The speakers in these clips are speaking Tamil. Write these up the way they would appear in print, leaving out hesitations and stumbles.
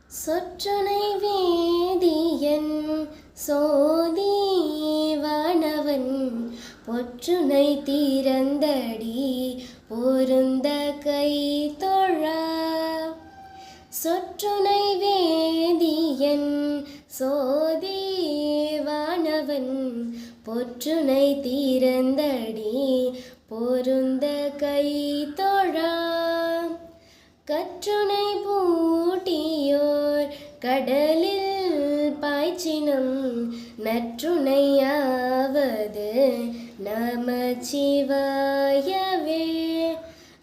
சொற்றுனை வேதியன் சோதீவானவன் பொற்றுனை தீரந்தடி பொருந்த கை தொழ. சொற்றுனை வேதியன் சோதீவானவன் பொற்றுனை தீரந்தடி பொருந்த கை தொழ. கற்றுனை பூட்டியோர் கடலில் பாய்ச்சினும் நற்றுணையாவது நமச்சிவாயவே.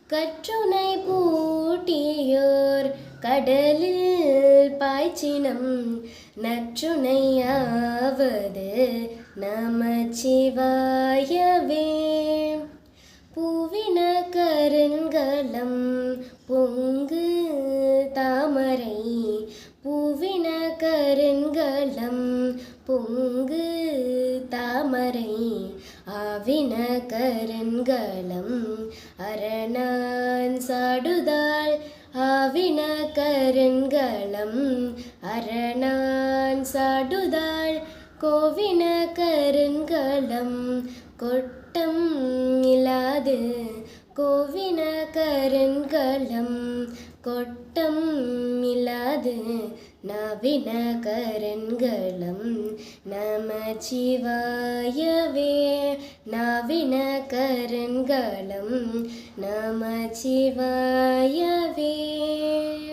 கற்றுனை பூட்டியோர் கடலில் பாய்ச்சினும் நற்றுணையாவது நமச்சிவாயவே. பூவின கருங்கலம் பொங்கு தாமரை பூவின கருங்கலம் பொங்கு தாமரை ஆவின கருங்கலம் அரணான் சாடுதாள். ஆவின கருங்கலம் அரணான் சாடுதாள். கோவின கருங்கலம் கொட்டம் இலாது. கோவின கருங்கலம் கொட்டம் இலாது. நவின கருங்கலம் நமச்சிவாயவே. நவின கருங்கலம் நமச்சிவாயவே.